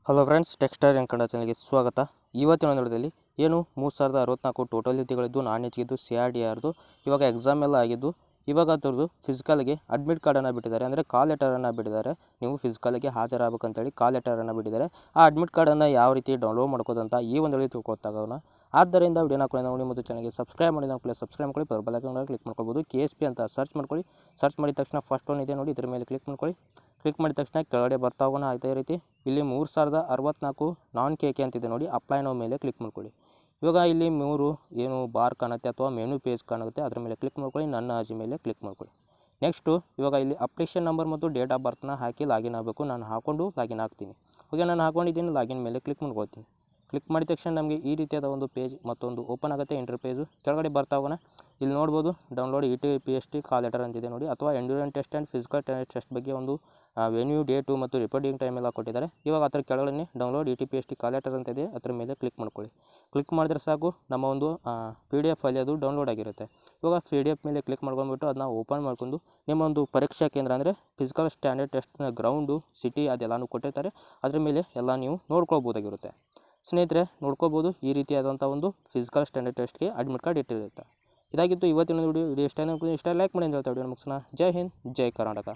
Hello friends, textile Kannada ಚಾನಲ್ಗೆ ಸ್ವಾಗತ. ಇವತ್ತಿನ ನೋಡೋದಲ್ಲಿ ಏನು 3064 ಟೋಟಲ್ ಹುದ್ದೆಗಳಿದ್ದು ನಾನ್ ಹೆಚ್ಚಿದ್ದು CRDRದು ಇವಾಗ ಎಕ್ಸಾಮ್ ಎಲ್ಲ ಆಗಿದ್ದು ಇವಾಗ ಅದರದ್ದು ಫಿಸಿಕಲ್ಗೆ ಅಡ್ಮಿಟ್ ಕಾರ್ಡನ್ನು ಬಿಟ್ಟಿದ್ದಾರೆ. ಅಂದರೆ ಕಾಲ್ ಲೆಟರನ್ನು ಬಿಟ್ಟಿದ್ದಾರೆ. ನೀವು ಫಿಸಿಕಲ್ಗೆ ಹಾಜರಾಗಬೇಕಂತೇಳಿ ಕಾಲ್ ಲೆಟರನ್ನು ಬಿಟ್ಟಿದ್ದಾರೆ. ಆ ಅಡ್ಮಿಟ್ ಕಾರ್ಡನ್ನು ಯಾವ ರೀತಿ ಡೌನ್ಲೋಡ್ ಮಾಡ್ಕೋದಂತ ಈ ಒಂದು ಹೇಳಿ ತಿಳ್ಕೊತಾಗೋಣ. ಆದ್ದರಿಂದ ವಿಡಿಯೋನ ಕೂಡ ನೋಡಿ ಮತ್ತು ಚಾನಲ್ಗೆ ಸಬ್ಸ್ಕ್ರೈಬ್ ಮಾಡಿ ನಾವು ಸಬ್ಸ್ಕ್ರೈಬ್ ಮಾಡ್ಕೊಳ್ಳಿ. ಬೆಲ್ ಐಕಾನ್ ಕ್ಲಿಕ್ ಮಾಡ್ಕೊಳ್ಬೋದು. KSP ಅಂತ ಸರ್ಚ್ ಮಾಡ್ಕೊಳ್ಳಿ. ಸರ್ಚ್ ಮಾಡಿದ ತಕ್ಷಣ ಫಸ್ಟ್ ಒನ್ ಇದೆ ನೋಡಿ, ಇದರ ಮೇಲೆ ಕ್ಲಿಕ್ ಮಾಡ್ಕೊಳ್ಳಿ. ಕ್ಲಿಕ್ ಮಾಡಿದ ತಕ್ಷಣ ಕೆಳಗಡೆ ಬರ್ತಾ ಹೋಗೋಣ. ಅದೇ ರೀತಿ ಇಲ್ಲಿ 3064 ನಾನ್ KK ಅಂತಿದೆ ನೋಡಿ, ಅಪ್ಲೈ ನೋ ಮೇಲೆ ಕ್ಲಿಕ್ ಮಾಡ್ಕೊಳ್ಳಿ. ಇವಾಗ ಇಲ್ಲಿ 3 ಏನು ಬಾರ್ ಕಾಣುತ್ತೆ ಅಥವಾ ಮೆನು ಪೇಜ್ ಕಾಣುತ್ತೆ, ಅದರ ಮೇಲೆ ಕ್ಲಿಕ್ ಮಾಡ್ಕೊಳ್ಳಿ. ನನ್ನ ಅರ್ಜಿ ಮೇಲೆ ಕ್ಲಿಕ್ ಮಾಡ್ಕೊಳ್ಳಿ. ನೆಕ್ಸ್ಟು ಇವಾಗ ಇಲ್ಲಿ ಅಪ್ಲಿಕೇಶನ್ ನಂಬರ್ ಮತ್ತು ಡೇಟ್ ಆಫ್ ಬರ್ತನ್ನ ಹಾಕಿ ಲಾಗಿನ್ ಆಗಬೇಕು. ನಾನು ಹಾಕ್ಕೊಂಡು ಲಾಗಿನ್ ಆಗ್ತೀನಿ. ಓಕೆ, ನಾನು ಹಾಕ್ಕೊಂಡಿದ್ದೀನಿ. ಲಾಗಿನ್ ಮೇಲೆ ಕ್ಲಿಕ್ ಮಾಡ್ಕೊಳ್ತೀನಿ. ಕ್ಲಿಕ್ ಮಾಡಿದ ತಕ್ಷಣ ನಮಗೆ ಈ ರೀತಿಯಾದ ಒಂದು ಪೇಜ್ ಮತ್ತೊಂದು ಓಪನ್ ಆಗುತ್ತೆ. ಇಂಟರ್ ಪೇಜು ಕೆಳಗಡೆ ಬರ್ತಾ ಹೋಗೋಣ. ಇಲ್ಲಿ ನೋಡ್ಬೋದು ಡೌನ್ಲೋಡ್ ETPST ಕಾಲ್ ಲೆಟರ್ ಅಂತಿದೆ ನೋಡಿ, ಅಥವಾ endurance test and physical test ಬಗ್ಗೆ ಒಂದು ವೆನ್ಯೂ, ಡೇಟು ಮತ್ತು ರಿಪೋರ್ಟಿಂಗ್ ಟೈಮ್ ಎಲ್ಲ ಕೊಟ್ಟಿದ್ದಾರೆ. ಇವಾಗ ಅದರ ಕೆಳಗಡೆ ಡೌನ್ಲೋಡ್ ETPST ಕಾಲ್ ಲೆಟರ್ ಅಂತಿದೆ, ಅದರ ಮೇಲೆ ಕ್ಲಿಕ್ ಮಾಡ್ಕೊಳ್ಳಿ. ಕ್ಲಿಕ್ ಮಾಡಿದ್ರೆ ಸಾಕು, ನಮ್ಮ ಒಂದು PDF ಫೈಲ್ ಅದು ಡೌನ್ಲೋಡ್ ಆಗಿರುತ್ತೆ. ಇವಾಗ PDF ಮೇಲೆ ಕ್ಲಿಕ್ ಮಾಡ್ಕೊಂಡ್ಬಿಟ್ಟು ಅದನ್ನ ಓಪನ್ ಮಾಡ್ಕೊಂಡು ನಿಮ್ಮ ಒಂದು ಪರೀಕ್ಷಾ ಕೇಂದ್ರ ಅಂದರೆ ಫಿಸಿಕಲ್ ಸ್ಟ್ಯಾಂಡರ್ಡ್ ಟೆಸ್ಟ್ನ ಗ್ರೌಂಡು, ಸಿಟಿ ಅದೆಲ್ಲನೂ ಕೊಟ್ಟಿರ್ತಾರೆ. ಅದ್ರ ಮೇಲೆ ಎಲ್ಲ ನೀವು ನೋಡ್ಕೊಳ್ಬೋದಾಗಿರುತ್ತೆ. ಸ್ನೇಹಿತರೆ, ನೋಡ್ಕೋಬೋದು ಈ ರೀತಿಯಾದಂಥ ಒಂದು ಫಿಸಿಕಲ್ ಸ್ಟ್ಯಾಂಡರ್ಡ್ ಟೆಸ್ಟ್ಗೆ ಅಡ್ಮಿಟ್ ಕಾರ್ಡ್ ಇಟ್ಟಿರುತ್ತೆ. ಇದಾಗಿತ್ತು ಇವತ್ತಿನ ವಿಡಿಯೋ. ಇಷ್ಟ ಲೈಕ್ ಮಾಡಿ ಅಂತ ಹೇಳ್ತಾ ವಿಡಿಯೋ ಮುಗಿಸೋಣ. ಜೈ ಹಿಂದ್, ಜೈ ಕರ್ನಾಟಕ.